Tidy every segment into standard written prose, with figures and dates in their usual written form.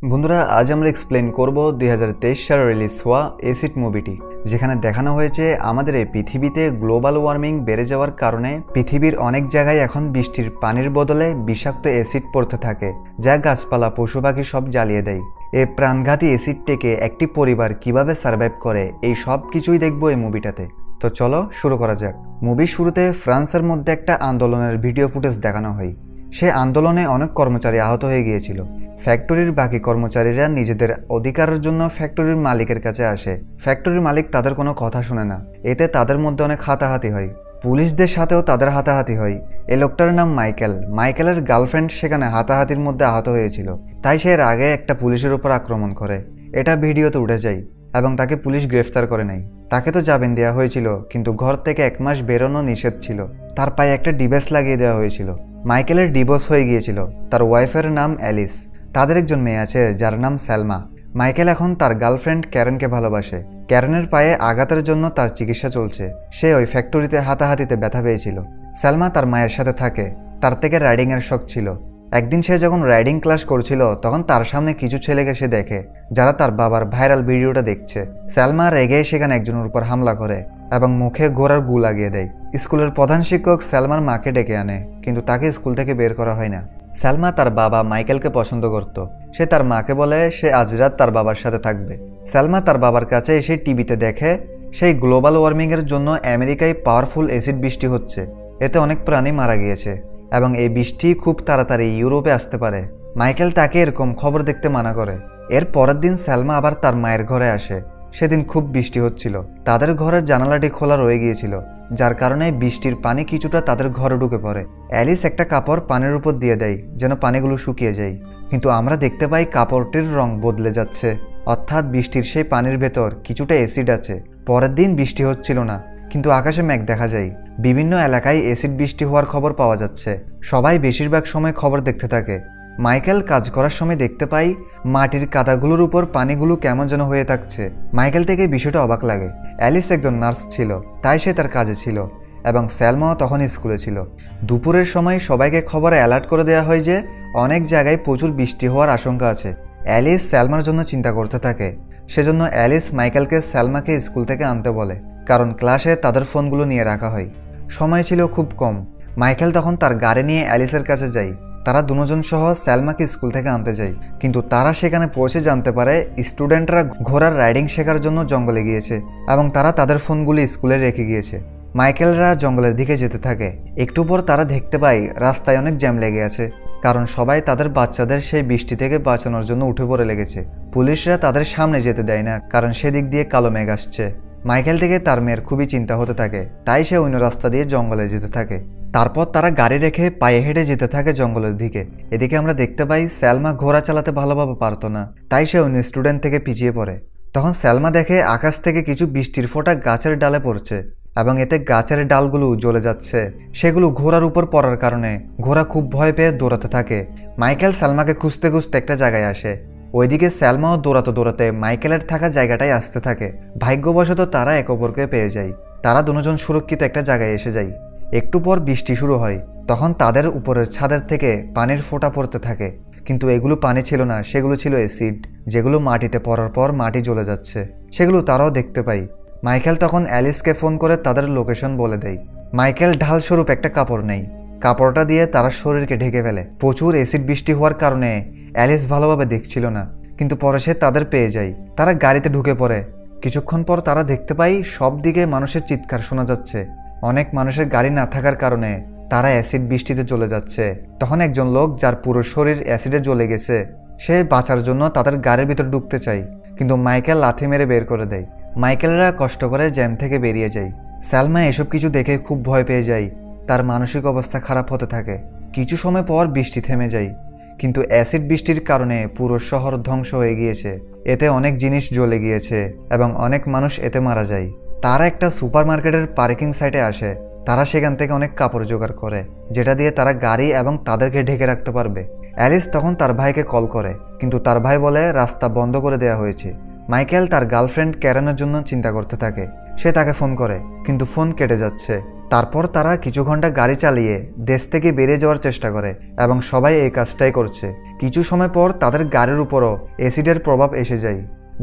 বন্ধুরা আজ আমরা এক্সপ্লেন করব 2023 সালে রিলিজ হওয়া অ্যাসিড মুভিটি, যেখানে দেখানো হয়েছে আমাদের এই পৃথিবীতে গ্লোবাল ওয়ার্মিং বেড়ে যাওয়ার কারণে পৃথিবীর অনেক জায়গায় এখন বৃষ্টির পানির বদলে বিষাক্ত অ্যাসিড পড়তে থাকে, যা গাছপালা পশু পাখি সব জ্বালিয়ে দেয়। এই প্রাণঘাতী অ্যাসিড থেকে একটি পরিবার কিভাবে সার্ভাইভ করে এই সব কিছুই দেখবো এই মুভিটাতে। তো চলো শুরু করা যাক। মুভির শুরুতে ফ্রান্সের মধ্যে একটা আন্দোলনের ভিডিও ফুটেজ দেখানো হয়। সে আন্দোলনে অনেক কর্মচারী আহত হয়ে গিয়েছিল। ফ্যাক্টরির বাকি কর্মচারীরা নিজেদের অধিকারের জন্য ফ্যাক্টরির মালিকের কাছে আসে। ফ্যাক্টরির মালিক তাদের কোনো কথা শুনে না। এতে তাদের মধ্যে অনেক হাতাহাতি হয়। পুলিশদের সাথেও তাদের হাতাহাতি হয়। এই লোকটার নাম মাইকেল। মাইকেলের গার্লফ্রেন্ড সেখানে হাতাহাতির মধ্যে আহত হয়েছিল, তাই সে এর আগে একটা পুলিশের উপর আক্রমণ করে। এটা ভিডিওতে উঠে যায় এবং তাকে পুলিশ গ্রেফতার করে নেয়। তাকে তো জামিন দেওয়া হয়েছিল, কিন্তু ঘর থেকে 1 মাস বেরোনো নিষেধ ছিল। তার পায়ে একটা ডিভোর্স লাগিয়ে দেওয়া হয়েছিল। মাইকেলের ডিভোর্স হয়ে গিয়েছিল। তার ওয়াইফের নাম অ্যালিস। তাদের একজন মেয়ে আছে যার নাম সেলমা। মাইকেল এখন তার গার্লফ্রেন্ড ক্যারেনকে ভালোবাসে। ক্যারেনের পায়ে আঘাতের জন্য তার চিকিৎসা চলছে। সে ওই ফ্যাক্টরিতে হাতাহাতিতে ব্যথা পেয়েছিল। সেলমা তার মায়ের সাথে থাকে। তার থেকে রাইডিংয়ের শখ ছিল। একদিন সে যখন রাইডিং ক্লাস করছিল, তখন তার সামনে কিছু ছেলেকে সে দেখে যারা তার বাবার ভাইরাল ভিডিওটা দেখছে। সেলমা রেগে সেখানে একজনের উপর হামলা করে এবং মুখে ঘোড়ার গু লাগিয়ে দেয়। স্কুলের প্রধান শিক্ষক সেলমার মাকে ডেকে আনে, কিন্তু তাকে স্কুল থেকে বের করা হয় না। সেলমা তার বাবা মাইকেলকে পছন্দ করত। সে তার মাকে বলে সে আজ রাত তার বাবার সাথে থাকবে। সেলমা তার বাবার কাছে এসে টিভিতে দেখে সেই গ্লোবাল ওয়ার্মিংয়ের জন্য আমেরিকায় পাওয়ারফুল অ্যাসিড বৃষ্টি হচ্ছে। এতে অনেক প্রাণী মারা গিয়েছে এবং এই বৃষ্টি খুব তাড়াতাড়ি ইউরোপে আসতে পারে। মাইকেল তাকে এরকম খবর দেখতে মানা করে। এর পরের দিন সেলমা আবার তার মায়ের ঘরে আসে। সেদিন খুব বৃষ্টি হচ্ছিল। তাদের ঘরের জানালাটি খোলা রয়ে গিয়েছিল, যার কারণে বৃষ্টির পানি কিছুটা তাদের ঘরে ঢুকে পড়ে। অ্যালিস একটা কাপড় পানির উপর দিয়ে দেয় যেন পানিগুলো শুকিয়ে যায়, কিন্তু আমরা দেখতে পাই কাপড়টির রং বদলে যাচ্ছে, অর্থাৎ বৃষ্টির সেই পানির ভেতর কিছুটা অ্যাসিড আছে। পরের দিন বৃষ্টি হচ্ছিল না, কিন্তু আকাশে মেঘ দেখা যায়। বিভিন্ন এলাকায় অ্যাসিড বৃষ্টি হওয়ার খবর পাওয়া যাচ্ছে। সবাই বেশিরভাগ সময় খবর দেখতে থাকে। মাইকেল কাজ করার সময় দেখতে পাই মাটির কাদাগুলোর উপর পানিগুলো কেমন যেন হয়ে থাকছে। মাইকেল থেকে বিষয়টা অবাক লাগে। অ্যালিস একজন নার্স ছিল, তাই সে তার কাজে ছিল এবং সেলমাও তখন স্কুলে ছিল। দুপুরের সময় সবাইকে খবরে অ্যালার্ট করে দেওয়া হয় যে অনেক জায়গায় প্রচুর বৃষ্টি হওয়ার আশঙ্কা আছে। অ্যালিস সেলমার জন্য চিন্তা করতে থাকে। সেজন্য অ্যালিস মাইকেলকে সেলমাকে স্কুল থেকে আনতে বলে, কারণ ক্লাসে তাদের ফোনগুলো নিয়ে রাখা হয়। সময় ছিল খুব কম। মাইকেল তখন তার গাড়ি নিয়ে অ্যালিসের কাছে যায়। তারা দুজন সহ সেলমাকে স্কুল থেকে আনতে যায়, কিন্তু তারা সেখানে পৌঁছে জানতে পারে স্টুডেন্টরা ঘোড়ার রাইডিং শেখার জন্য জঙ্গলে গিয়েছে এবং তারা তাদের ফোনগুলি স্কুলে রেখে গিয়েছে। মাইকেলরা জঙ্গলের দিকে যেতে থাকে। একটু পর তারা দেখতে পায় রাস্তায় অনেক জ্যাম লেগে আছে, কারণ সবাই তাদের বাচ্চাদের সেই বৃষ্টি থেকে বাঁচানোর জন্য উঠে পড়ে লেগেছে। পুলিশরা তাদের সামনে যেতে দেয় না, কারণ সেদিক দিয়ে কালো মেঘ আসছে। মাইকেল থেকে তার মেয়ের খুবই চিন্তা হতে থাকে, তাই সে অন্য রাস্তা দিয়ে জঙ্গলে যেতে থাকে। তারপর তারা গাড়ি রেখে পায়ে হেঁটে যেতে থাকে জঙ্গলের দিকে। এদিকে আমরা দেখতে পাই সেলমা ঘোড়া চালাতে ভালোভাবে পারতো না, তাই সে অন্য স্টুডেন্ট থেকে পিছিয়ে পড়ে। তখন সেলমা দেখে আকাশ থেকে কিছু বৃষ্টির ফোঁটা গাছের ডালে পড়ছে এবং এতে গাছের ডালগুলো জ্বলে যাচ্ছে। সেগুলো ঘোড়ার উপর পড়ার কারণে ঘোড়া খুব ভয় পেয়ে দৌড়াতে থাকে। মাইকেল সেলমাকে খুঁজতে খুঁজতে একটা জায়গায় আসে। ওইদিকে সেলমাও দৌড়াতে দৌড়াতে মাইকেলের থাকা জায়গাটায় আসতে থাকে। ভাগ্যবশত তারা একে অপরকে পেয়ে যায়। তারা দুজন সুরক্ষিত একটা জায়গায় এসে যায়। একটু পর বৃষ্টি শুরু হয়। তখন তাদের উপরের ছাদের থেকে পানির ফোঁটা পড়তে থাকে, কিন্তু এগুলো পানি ছিল না, সেগুলো ছিল অ্যাসিড, যেগুলো মাটিতে পড়ার পর মাটি জ্বলে যাচ্ছে। সেগুলো তারাও দেখতে পায়। মাইকেল তখন অ্যালিসকে ফোন করে তাদের লোকেশন বলে দেয়। মাইকেল ঢালস্বরূপ একটা কাপড় নেয়। কাপড়টা দিয়ে তারা শরীরকে ঢেকে ফেলে। প্রচুর অ্যাসিড বৃষ্টি হওয়ার কারণে অ্যালিস ভালোভাবে দেখছিল না, কিন্তু পরে সে তাদের পেয়ে যায়। তারা গাড়িতে ঢুকে পড়ে। কিছুক্ষণ পর তারা দেখতে পায় সব দিকে মানুষের চিৎকার শোনা যাচ্ছে। অনেক মানুষের গাড়ি না থাকার কারণে তারা অ্যাসিড বৃষ্টিতে চলে যাচ্ছে। তখন একজন লোক যার পুরো শরীর অ্যাসিডে জ্বলে গেছে, সে বাঁচার জন্য তাদের গাড়ির ভিতর ঢুকতে চায়, কিন্তু মাইকেল লাথি মেরে বের করে দেয়। মাইকেলরা কষ্ট করে জ্যাম থেকে বেরিয়ে যায়। সেলমা এসব কিছু দেখে খুব ভয় পেয়ে যায়। তার মানসিক অবস্থা খারাপ হতে থাকে। কিছু সময় পর বৃষ্টি থেমে যায়, কিন্তু অ্যাসিড বৃষ্টির কারণে পুরো শহর ধ্বংস হয়ে গিয়েছে। এতে অনেক জিনিস জ্বলে গিয়েছে এবং অনেক মানুষ এতে মারা যায়। তারা একটা সুপারমার্কেটের পার্কিং সাইটে আসে। তারা সেখান থেকে অনেক কাপড় জোগাড় করে, যেটা দিয়ে তারা গাড়ি এবং তাদেরকে ঢেকে রাখতে পারবে। অ্যালিস তখন তার ভাইকে কল করে, কিন্তু তার ভাই বলে রাস্তা বন্ধ করে দেওয়া হয়েছে। মাইকেল তার গার্লফ্রেন্ড ক্যারেনের জন্য চিন্তা করতে থাকে। সে তাকে ফোন করে, কিন্তু ফোন কেটে যাচ্ছে। তারপর তারা কিছু ঘন্টা গাড়ি চালিয়ে দেশ থেকে বেরিয়ে যাওয়ার চেষ্টা করে এবং সবাই এই কাজটাই করছে। কিছু সময় পর তাদের গাড়ির উপরও অ্যাসিডের প্রভাব এসে যায়।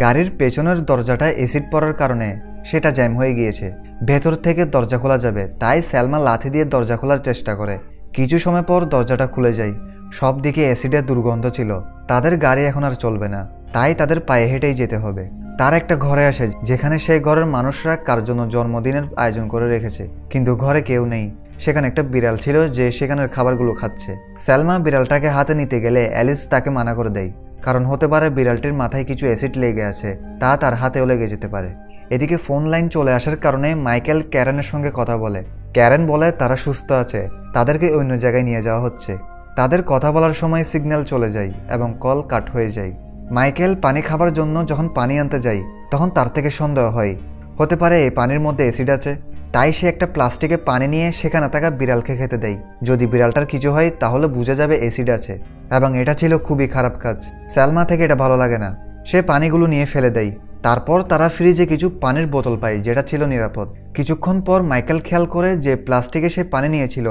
গাড়ির পেছনের দরজাটা অ্যাসিড পড়ার কারণে সেটা জ্যাম হয়ে গিয়েছে। ভেতর থেকে দরজা খোলা যাবে, তাই সেলমা লাথি দিয়ে দরজা খোলার চেষ্টা করে। কিছু সময় পর দরজাটা খুলে যায়। সব দিকে অ্যাসিডের দুর্গন্ধ ছিল। তাদের গাড়ি এখন আর চলবে না, তাই তাদের পায়ে হেঁটেই যেতে হবে। তার একটা ঘরে আসে, যেখানে সেই ঘরের মানুষরা কার জন্য জন্মদিনের আয়োজন করে রেখেছে, কিন্তু ঘরে কেউ নেই। সেখানে একটা বিড়াল ছিল যে সেখানের খাবারগুলো খাচ্ছে। সেলমা বিড়ালটাকে হাতে নিতে গেলে অ্যালিস তাকে মানা করে দেয়, কারণ হতে পারে বিড়ালটির মাথায় কিছু অ্যাসিড লেগে আছে, তা তার হাতেও লেগে যেতে পারে। এদিকে ফোন লাইন চলে আসার কারণে মাইকেল ক্যারেনের সঙ্গে কথা বলে। ক্যারেন বলে তারা সুস্থ আছে, তাদেরকে অন্য জায়গায় নিয়ে যাওয়া হচ্ছে। তাদের কথা বলার সময় সিগন্যাল চলে যায় এবং কল কাট হয়ে যায়। মাইকেল পানি খাবার জন্য যখন পানি আনতে যায়, তখন তার থেকে সন্দেহ হয় হতে পারে এই পানির মধ্যে অ্যাসিড আছে। তাই সে একটা প্লাস্টিকে পানি নিয়ে সেখানে থাকা বিড়ালকে খেতে দেয়। যদি বিড়ালটার কিছু হয় তাহলে বোঝা যাবে অ্যাসিড আছে, এবং এটা ছিল খুবই খারাপ কাজ। সেলমা থেকে এটা ভালো লাগে না, সে পানিগুলো নিয়ে ফেলে দেয়। তারপর তারা ফ্রিজে কিছু পানির বোতল পায়, যেটা ছিল নিরাপদ। কিছুক্ষণ পর মাইকেল খেয়াল করে যে প্লাস্টিকে সে পানি নিয়েছিল,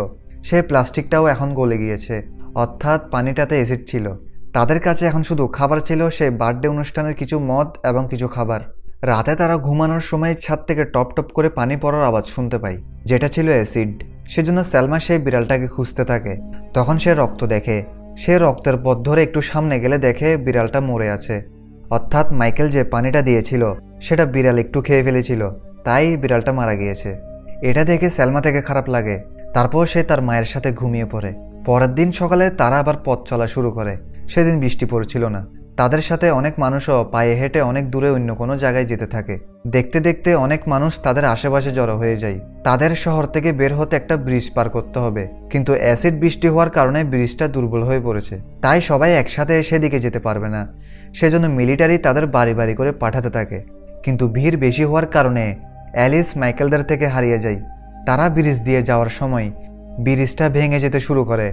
সে প্লাস্টিকটাও এখন গলে গিয়েছে, অর্থাৎ পানিটাতে অ্যাসিড ছিল। তাদের কাছে এখন শুধু খাবার ছিল, সেই বার্থডে অনুষ্ঠানের কিছু মদ এবং কিছু খাবার। রাতে তারা ঘুমানোর সময় ছাদ থেকে টপ টপ করে পানি পড়ার আওয়াজ শুনতে পায়, যেটা ছিল অ্যাসিড। সেজন্য সেলমা সেই বিড়ালটাকে খুঁজতে থাকে। তখন সে রক্ত দেখে। সে রক্তের পথ ধরে একটু সামনে গেলে দেখে বিড়ালটা মরে আছে, অর্থাৎ মাইকেল যে পানিটা দিয়েছিল সেটা বিড়াল একটু খেয়ে ফেলেছিল, তাই বিড়ালটা মারা গিয়েছে। এটা দেখে সেলমা থেকে খারাপ লাগে। তারপর সে তার মায়ের সাথে ঘুমিয়ে পড়ে। পরের দিন সকালে তারা আবার পথ চলা শুরু করে। সেদিন বৃষ্টি পড়ছিল না। তাদের সাথে অনেক মানুষও পায়ে হেঁটে অনেক দূরে অন্য কোনো জায়গায় যেতে থাকে। দেখতে দেখতে অনেক মানুষ তাদের আশেপাশে জড়ো হয়ে যায়। তাদের শহর থেকে বের হতে একটা ব্রিজ পার করতে হবে, কিন্তু অ্যাসিড বৃষ্টি হওয়ার কারণে ব্রিজটা দুর্বল হয়ে পড়েছে, তাই সবাই একসাথে সেদিকে যেতে পারবে না। সেজন্য মিলিটারি তাদের বাড়ি বাড়ি করে পাঠাতে থাকে। কিন্তু ভিড় বেশি হওয়ার কারণে অ্যালিস মাইকেলদের থেকে হারিয়ে যায়। তারা ব্রিজ দিয়ে যাওয়ার সময় ব্রিজটা ভেঙে যেতে শুরু করে।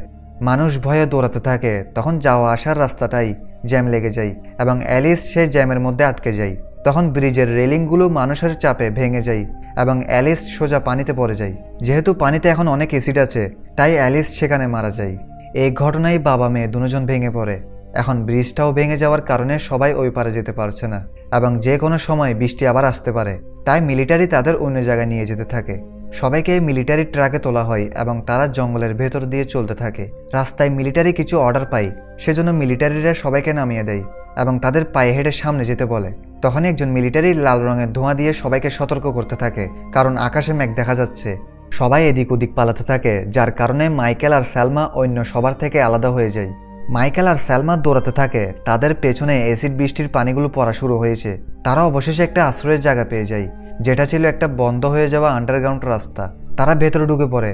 মানুষ ভয়ে দৌড়াতে থাকে। তখন যাওয়া আসার রাস্তাটাই জ্যাম লেগে যায় এবং অ্যালিস সেই জ্যামের মধ্যে আটকে যায়। তখন ব্রিজের রেলিংগুলো মানুষের চাপে ভেঙে যায় এবং অ্যালিস সোজা পানিতে পড়ে যায়। যেহেতু পানিতে এখন অনেক অ্যাসিড আছে, তাই অ্যালিস সেখানে মারা যায়। এই ঘটনায় বাবা মেয়ে দুজন ভেঙে পড়ে। এখন ব্রিজটাও ভেঙে যাওয়ার কারণে সবাই ওই পারে যেতে পারছে না এবং যে কোনো সময় বৃষ্টি আবার আসতে পারে। তাই মিলিটারি তাদের অন্য জায়গায় নিয়ে যেতে থাকে। সবাইকে মিলিটারি ট্রাকে তোলা হয় এবং তারা জঙ্গলের ভেতর দিয়ে চলতে থাকে। রাস্তায় মিলিটারি কিছু অর্ডার পায়, সেজন্য মিলিটারিরা সবাইকে নামিয়ে দেয় এবং তাদের পায়ে হেঁটে সামনে যেতে বলে। তখনই একজন মিলিটারি লাল রঙের ধোঁয়া দিয়ে সবাইকে সতর্ক করতে থাকে, কারণ আকাশে মেঘ দেখা যাচ্ছে। সবাই এদিক ওদিক পালাতে থাকে, যার কারণে মাইকেল আর সেলমা অন্য সবার থেকে আলাদা হয়ে যায়। মাইকেল আর সেলমা দৌড়াতে থাকে। তাদের পেছনে অ্যাসিড বৃষ্টির পানিগুলো পড়া শুরু হয়েছে। তারা অবশেষে একটা আশ্রয়ের জায়গা পেয়ে যায়, যেটা ছিল একটা বন্ধ হয়ে যাওয়া আন্ডারগ্রাউন্ড রাস্তা। তারা ভেতরে ঢুকে পড়ে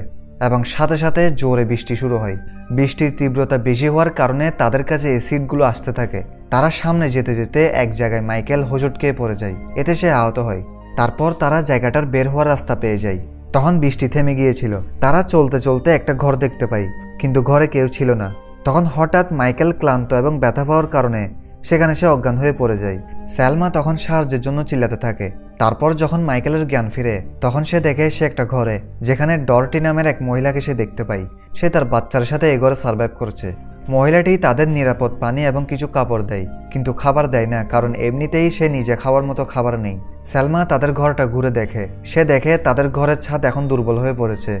এবং সাথে সাথে জোরে বৃষ্টি শুরু হয়। বৃষ্টির তীব্রতা বেশি হওয়ার কারণে তাদের কাছে অ্যাসিডগুলো আসতে থাকে। তারা সামনে যেতে যেতে এক জায়গায় মাইকেল হোঁচট খেয়ে পড়ে যায়, এতে সে আহত হয়। তারপর তারা জায়গাটার বের হওয়ার রাস্তা পেয়ে যায়। তখন বৃষ্টি থেমে গিয়েছিল। তারা চলতে চলতে একটা ঘর দেখতে পায়, কিন্তু ঘরে কেউ ছিল না। তখন হঠাৎ মাইকেল ক্লান্ত এবং ব্যথা পাওয়ার কারণে সেখানে সে অজ্ঞান হয়ে পড়ে যায়। সেলমা তখন সাহায্যের জন্য চিল্লাতে থাকে। তারপর যখন মাইকেলের জ্ঞান ফিরে, তখন সে দেখে সে একটা ঘরে, যেখানে ডরটি নামের এক মহিলাকে সে দেখতে পায়। সে তার বাচ্চার সাথে এই ঘরে সার্ভাইভ করছে। মহিলাটি তাদের নিরাপদ পানি এবং কিছু কাপড় দেয়, কিন্তু খাবার দেয় না, কারণ এমনিতেই সে নিজে খাওয়ার মতো খাবার নেই। সেলমা তাদের ঘরটা ঘুরে দেখে। সে দেখে তাদের ঘরের ছাদ এখন দুর্বল হয়ে পড়েছে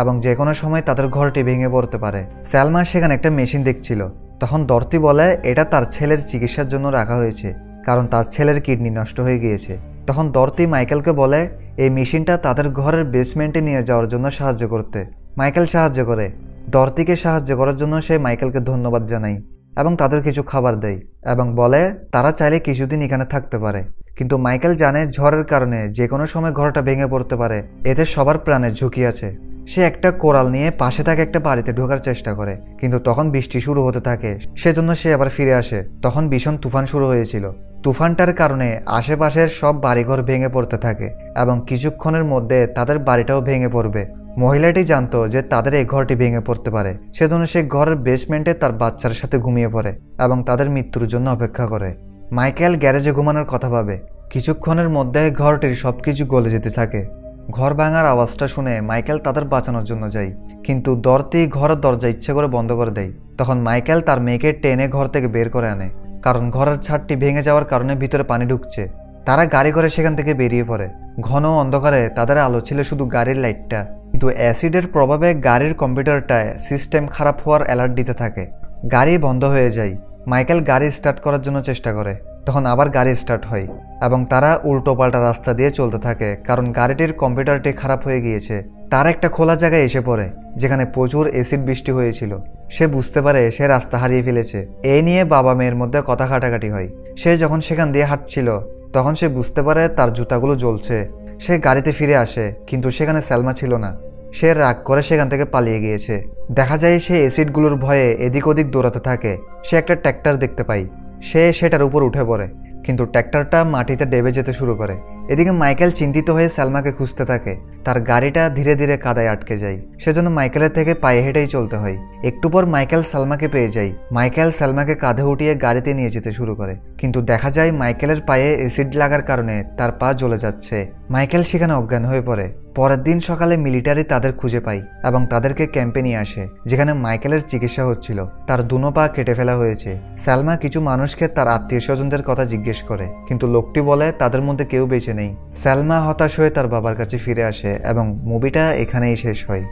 এবং যে কোনো সময় তাদের ঘরটি ভেঙে পড়তে পারে। সেলমা সেখানে একটা মেশিন দেখছিল। তখন ডরটি বলে এটা তার ছেলের চিকিৎসার জন্য রাখা হয়েছে, কারণ তার ছেলের কিডনি নষ্ট হয়ে গিয়েছে। তখন ডরটি মাইকেলকে বলে এই মেশিনটা তাদের ঘরের বেসমেন্টে নিয়ে যাওয়ার জন্য সাহায্য করতে। মাইকেল সাহায্য করে। ডরটিকে সাহায্য করার জন্য সে মাইকেলকে ধন্যবাদ জানায় এবং তাদের কিছু খাবার দেয় এবং বলে তারা চাইলে কিছুদিন এখানে থাকতে পারে। কিন্তু মাইকেল জানে ঝড়ের কারণে যে কোনো সময় ঘরটা ভেঙে পড়তে পারে, এতে সবার প্রাণের ঝুঁকি আছে। সে একটা কোরাল নিয়ে পাশে থাকা একটা বাড়িতে ঢোকার চেষ্টা করে, কিন্তু তখন বৃষ্টি শুরু হতে থাকে, সেজন্য সে আবার ফিরে আসে। তখন ভীষণ তুফান শুরু হয়েছিল। তুফানটার কারণে আশেপাশের সব বাড়িঘর ভেঙে পড়তে থাকে এবং কিছুক্ষণের মধ্যে তাদের বাড়িটাও ভেঙে পড়বে। মহিলাটি জানতো যে তাদের এই ঘরটি ভেঙে পড়তে পারে, সেজন্য সে ঘরের বেসমেন্টে তার বাচ্চার সাথে ঘুমিয়ে পড়ে এবং তাদের মৃত্যুর জন্য অপেক্ষা করে। মাইকেল গ্যারেজে ঘুমানোর কথা ভাবে। কিছুক্ষণের মধ্যে ঘরটির সবকিছু গলে যেতে থাকে। ঘর ভাঙার আওয়াজটা শুনে মাইকেল তাদের বাঁচানোর জন্য যায়, কিন্তু ডরথি ঘরের দরজা ইচ্ছে করে বন্ধ করে দেয়। তখন মাইকেল তার মেয়েকে টেনে ঘর থেকে বের করে আনে, কারণ ঘরের ছাদটি ভেঙে যাওয়ার কারণে ভিতরে পানি ঢুকছে। তারা গাড়ি করে সেখান থেকে বেরিয়ে পড়ে। ঘন অন্ধকারে তাদের আলো ছিল শুধু গাড়ির লাইটটা, কিন্তু অ্যাসিডের প্রভাবে গাড়ির কম্পিউটারটায় সিস্টেম খারাপ হওয়ার অ্যালার্ট দিতে থাকে। গাড়ি বন্ধ হয়ে যায়। মাইকেল গাড়ি স্টার্ট করার জন্য চেষ্টা করে, তখন আবার গাড়ি স্টার্ট হয় এবং তারা উল্টো পাল্টা রাস্তা দিয়ে চলতে থাকে, কারণ গাড়িটির কম্পিউটারটি খারাপ হয়ে গিয়েছে। তার একটা খোলা জায়গায় এসে পড়ে যেখানে প্রচুর অ্যাসিড বৃষ্টি হয়েছিল। সে বুঝতে পারে সে রাস্তা হারিয়ে ফেলেছে। এই নিয়ে বাবা মেয়ের মধ্যে কথা কাটাকাটি হয়। সে যখন সেখান দিয়ে হাঁটছিল তখন সে বুঝতে পারে তার জুতাগুলো জ্বলছে। সে গাড়িতে ফিরে আসে, কিন্তু সেখানে সেলমা ছিল না। সে রাগ করে সেখান থেকে পালিয়ে গিয়েছে। দেখা যায় সে অ্যাসিডগুলোর ভয়ে এদিক ওদিক দৌড়াতে থাকে। সে একটা ট্র্যাক্টর দেখতে পায়। সে সেটার উপর উঠে পড়ে, কিন্তু ট্র্যাক্টরটা মাটিতে ডেবে যেতে শুরু করে। এদিকে মাইকেল চিন্তিত হয়ে সেলমাকে খুঁজতে থাকে। তার গাড়িটা ধীরে ধীরে কাদায় আটকে যায়, সেজন্য মাইকেলের থেকে পায়ে হেঁটেই চলতে হয়। একটু পর মাইকেল সেলমাকে পেয়ে যায়। মাইকেল সেলমাকে কাঁধে উঠিয়ে গাড়িতে নিয়ে যেতে শুরু করে, কিন্তু দেখা যায় মাইকেলের পায়ে অ্যাসিড লাগার কারণে তার পা জ্বলে যাচ্ছে। মাইকেল সেখানে অজ্ঞান হয়ে পড়ে। পরের দিন সকালে মিলিটারি তাদের খুঁজে পায় এবং তাদেরকে ক্যাম্পে নিয়ে আসে, যেখানে মাইকেলের চিকিৎসা হচ্ছিল। তার দুনো পা কেটে ফেলা হয়েছে। সেলমা কিছু মানুষকে তার আত্মীয় স্বজনদের কথা জিজ্ঞেস করে, কিন্তু লোকটি বলে তাদের মধ্যে কেউ বেঁচে নেই। সেলমা হতাশ হয়ে তার বাবার কাছে ফিরে আসে এবং মুভিটা এখানেই শেষ হয়।